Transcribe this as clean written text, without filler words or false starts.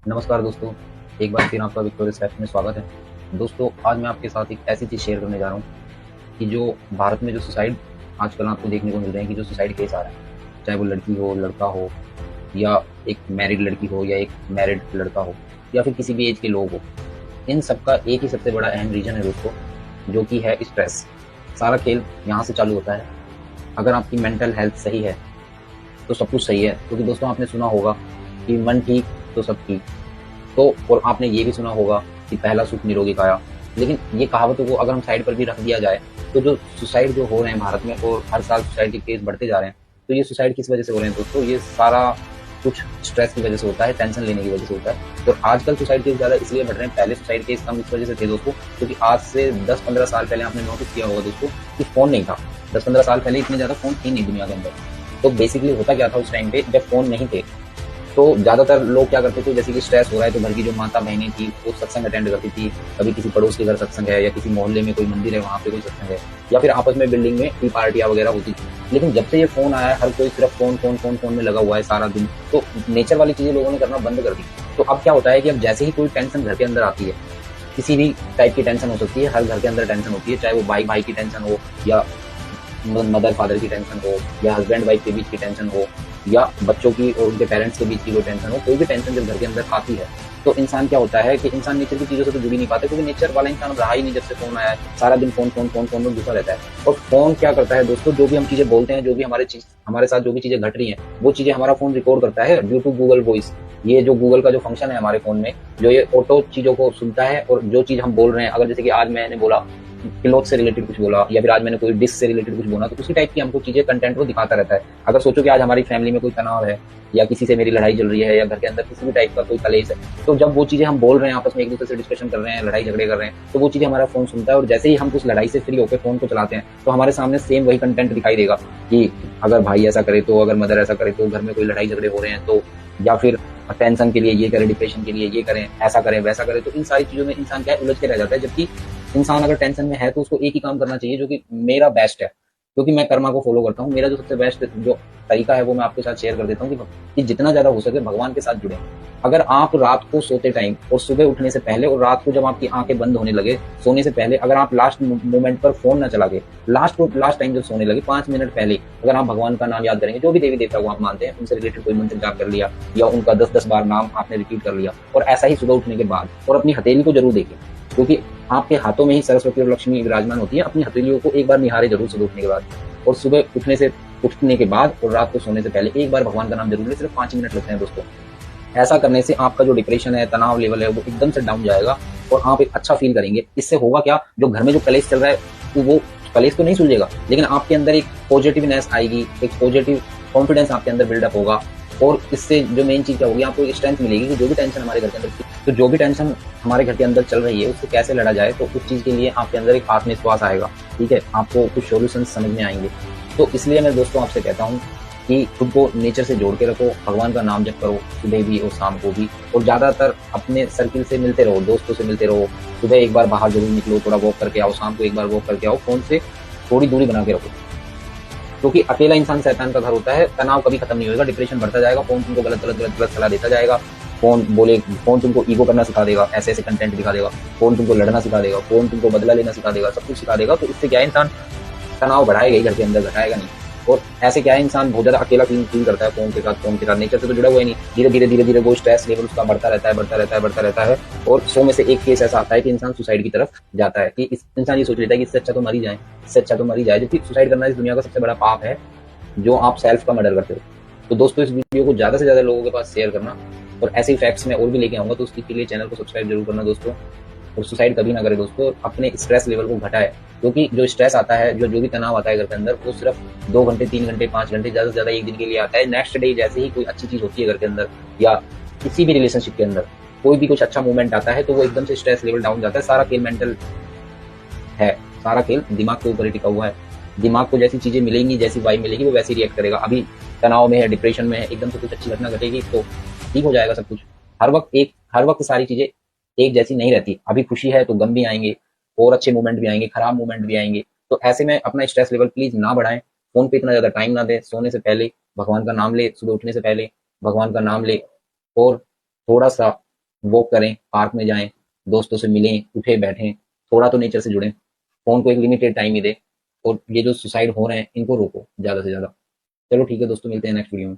नमस्कार दोस्तों, एक बार फिर आपका विक्टोरियस लैब्स में स्वागत है। दोस्तों, आज मैं आपके साथ एक ऐसी चीज़ शेयर करने जा रहा हूँ कि जो भारत में जो सुसाइड आजकल आपको देखने को मिल रहे हैं कि जो सुसाइड केस आ रहे हैं, चाहे वो लड़की हो, लड़का हो या एक मैरिड लड़की हो या एक मैरिड लड़का हो या फिर किसी भी एज के लोग हो, इन सबका एक ही सबसे बड़ा अहम रीज़न है दोस्तों, जो कि है स्ट्रेस। सारा खेल यहाँ से चालू होता है। अगर आपकी मेंटल हेल्थ सही है, तो सब कुछ सही है, क्योंकि दोस्तों आपने सुना होगा कि मन ठीक तो सब ठीक। तो और आपने ये भी सुना होगा कि पहला सुख निरोगी काया। लेकिन ये कहावतों को अगर हम साइड पर भी रख दिया जाए, तो जो सुसाइड जो हो रहे हैं भारत में और हर साल सुसाइड के केस बढ़ते जा रहे हैं, तो ये सुसाइड किस वजह से हो रहे हैं दोस्तों? ये सारा कुछ स्ट्रेस की वजह से होता है, टेंशन लेने की वजह से होता है। और आजकल सुसाइड केस ज़्यादा इसलिए बढ़ रहे हैं, पहले सुसाइड केस कम इस वजह से थे दोस्तों, क्योंकि आज से 10-15 साल पहले आपने नोटिस किया होगा दोस्तों कि फ़ोन नहीं था। 10-15 साल पहले इतने ज़्यादा फ़ोन थे नहीं दुनिया के अंदर। तो बेसिकली होता क्या था उस टाइम पे जब फ़ोन नहीं थे, तो ज़्यादातर लोग क्या करते थे, जैसे कि स्ट्रेस हो रहा है तो घर की जो माता बहनें थी वो सत्संग अटेंड करती थी। कभी किसी पड़ोस के घर सत्संग है या किसी मोहल्ले में कोई मंदिर है वहाँ पे कोई सत्संग है, या फिर आपस में बिल्डिंग में टी पार्टियां वगैरह होती थी। लेकिन जब से ये फोन आया है, हर कोई सिर्फ फोन फोन फोन फोन में लगा हुआ है सारा दिन, तो नेचर वाली चीजें लोगों ने करना बंद कर दी। तो अब क्या होता है कि अब जैसे ही कोई टेंशन घर के अंदर आती है, किसी भी टाइप की टेंशन हो सकती है, हर घर के अंदर टेंशन होती है, चाहे वो भाई भाई की टेंशन हो या मदर फादर की टेंशन हो या हस्बैंड वाइफ के बीच की टेंशन हो या बच्चों की और उनके पेरेंट्स के बीच की कोई टेंशन हो, कोई भी टेंशन जब घर के अंदर आती है, तो इंसान क्या होता है कि इंसान नेचर की चीज़ों से तो जुड़ ही नहीं पाता, क्योंकि नेचर वाला इंसान रहा ही नहीं जब से फोन आया है। सारा दिन फोन फोन फोन फोन में घुसा रहता है। और फोन क्या करता है दोस्तों, जो भी हम चीज़ें बोलते हैं, जो भी हमारे साथ जो भी चीज़ें घट रही हैं, वो चीज़ें हमारा फोन रिकॉर्ड करता है ड्यू टू गूगल वॉइस। ये जो गूगल का जो फंक्शन है हमारे फोन में, जो ये ऑटो चीज़ों को सुनता है, और जो चीज़ हम बोल रहे हैं, अगर जैसे कि आज मैंने बोला क्लॉथ से रिलेटेड कुछ बोला या फिर आज मैंने कोई डिश से रिलेटेड कुछ बोला, तो उसी टाइप की हमको चीजें कंटेंट वो दिखाता रहता है। अगर सोचो कि आज हमारी फैमिली में कोई तनाव है या किसी से मेरी लड़ाई चल रही है या घर के अंदर किसी भी टाइप का कोई कलेश है, तो जब वो चीजें हम बोल रहे हैं, आपस में एक दूसरे से डिस्कशन कर रहे हैं, लड़ाई झगड़े कर रहे हैं, तो वो चीजें हमारा फोन सुनता है। और जैसे ही हम उस लड़ाई से फ्री होकर फोन को चलाते हैं, तो हमारे सामने सेम वही कंटेंट दिखाई देगा कि अगर भाई ऐसा करे तो, अगर मदर ऐसा करे तो, घर में कोई लड़ाई झगड़े हो रहे हैं तो, या फिर टेंशन के लिए ये करें, डिप्रेशन के लिए ये करें, ऐसा करें वैसा करें। तो इन सारी चीजों में इंसान क्या है, उलझ के रह जाता है। जबकि इंसान अगर टेंशन में है तो उसको एक ही काम करना चाहिए, जो कि मेरा बेस्ट है, क्योंकि मैं कर्मा को फॉलो करता हूँ। मेरा जो सबसे बेस्ट जो तरीका है वो मैं आपके साथ शेयर कर देता हूँ कि जितना ज्यादा हो सके भगवान के साथ जुड़े। अगर आप रात को सोते टाइम और सुबह उठने से पहले और रात को जब आपकी आंखें बंद होने लगे सोने से पहले, अगर आप लास्ट मोमेंट पर फोन ना चला के लास्ट टाइम जब सोने लगे 5 मिनट पहले अगर आप भगवान का नाम याद करेंगे, जो भी देवी देवता को आप मानते हैं उनसे रिलेटेड कोई मंत्र जाप कर लिया या उनका 10-10 बार नाम आपने रिपीट कर लिया, और ऐसा ही सुबह उठने के बाद, और अपनी हथेली को जरूर देखें, क्योंकि आपके हाथों में ही सरस्वती और लक्ष्मी विराजमान होती है। अपनी हथेलियों को एक बार निहारे जरूर सुबह उठने के बाद, और सुबह उठने के बाद और रात को सोने से पहले एक बार भगवान का नाम जरूर ले। सिर्फ 5 मिनट लगते हैं दोस्तों। ऐसा करने से आपका जो डिप्रेशन है, तनाव लेवल है, वो एकदम से डाउन जाएगा और आप एक अच्छा फील करेंगे। इससे होगा क्या, जो घर में जो कलेश चल रहा है, तो वो कलेश तो नहीं सुलझेगा, लेकिन आपके अंदर एक पॉजिटिवनेस आएगी, एक पॉजिटिव कॉन्फिडेंस आपके अंदर बिल्डअप होगा। और इससे जो मेन चीज क्या होगी, आपको एक स्ट्रेंथ मिलेगी कि जो भी टेंशन हमारे घर के अंदर थी, तो जो भी टेंशन हमारे घर के अंदर चल रही है उससे कैसे लड़ा जाए, तो उस चीज के लिए आपके अंदर एक आत्मविश्वास आएगा। ठीक है, आपको कुछ सॉल्यूशन समझ में आएंगे। तो इसलिए मैं दोस्तों आपसे कहता हूँ कि खुद को नेचर से जोड़ के रखो, भगवान का नाम जप करो सुबह भी और शाम को भी, और ज्यादातर अपने सर्किल से मिलते रहो, दोस्तों से मिलते रहो। सुबह एक बार बाहर जरूर निकलो, थोड़ा वॉक करके आओ, शाम को एक बार वॉक करके आओ। फोन से थोड़ी दूरी बना के रखो, क्योंकि अकेला इंसान शैतान का घर होता है। तनाव कभी खत्म नहीं होगा, डिप्रेशन बढ़ता जाएगा। फोन तुमको गलत गलत गलत गलत सलाह देता जाएगा। फोन तुमको ईगो करना सिखा देगा, ऐसे ऐसे कंटेंट दिखा देगा। फोन तुमको लड़ना सिखा देगा, फोन तुमको बदला लेना सिखा देगा, सब कुछ सिखा देगा। तो इससे क्या है, इंसान तनाव बढ़ाएगा ही घर के अंदर, घटाएगा नहीं। और ऐसे क्या है, इंसान बहुत ज्यादा अकेला फील करता है फोन के साथ नेचर से तो जुड़ा हुआ ही नहीं। धीरे धीरे वो स्ट्रेस लेवल उसका बढ़ता रहता है, बढ़ता रहता है। और 100 में से एक केस ऐसा आता है कि इंसान सुसाइड की तरफ जाता है, कि इंसान ये सोच लेता है कि इससे अच्छा तो मर ही जाए, इससे अच्छा तो मर ही जाए। जबकि सुसाइड करना इस दुनिया का सबसे बड़ा पाप है, जो आप सेल्फ का मर्डर करते हो। तो दोस्तों, इस वीडियो को ज्यादा से ज्यादा लोगों के पास शेयर करना, और ऐसे ही फैक्ट्स मैं और भी लेके आऊंगा, तो उसके लिए चैनल को सब्सक्राइब जरूर करना दोस्तों। और सुसाइड कभी ना करे दोस्तों, अपने स्ट्रेस लेवल को घटाए, क्योंकि जो स्ट्रेस आता है, जो भी तनाव आता है घर के अंदर, वो सिर्फ 2 घंटे 3 घंटे 5 घंटे ज्यादा से ज्यादा एक दिन के लिए आता है। नेक्स्ट डे जैसे ही कोई अच्छी चीज होती है घर के अंदर या किसी भी रिलेशनशिप के अंदर कोई भी कुछ अच्छा मूवमेंट आता है, तो वो एकदम से स्ट्रेस लेवल डाउन जाता है। सारा खेल मेंटल है, सारा खेल दिमाग के ऊपर ही टिका हुआ है। दिमाग को जैसी चीजें मिलेंगी, जैसी वाइब मिलेगी, वो वैसे रिएक्ट करेगा। अभी तनाव में है, डिप्रेशन में है, एकदम से कुछ अच्छी घटना घटेगी तो ठीक हो जाएगा सब कुछ। हर वक्त सारी चीजें एक जैसी नहीं रहती। अभी खुशी है तो गम भी आएंगे, और अच्छे मोमेंट भी आएंगे, खराब मोमेंट भी आएंगे। तो ऐसे में अपना स्ट्रेस लेवल प्लीज ना बढ़ाएं। फोन पे इतना ज्यादा टाइम ना दें। सोने से पहले भगवान का नाम ले, सुबह उठने से पहले भगवान का नाम ले, और थोड़ा सा वॉक करें, पार्क में जाएँ, दोस्तों से मिलें, उठे बैठें, थोड़ा तो नेचर से जुड़ें। फ़ोन को एक लिमिटेड टाइम ही दें और ये जो सुसाइड हो रहे हैं, इनको रोको ज़्यादा से ज़्यादा। चलो ठीक है दोस्तों, मिलते हैं नेक्स्ट वीडियो में।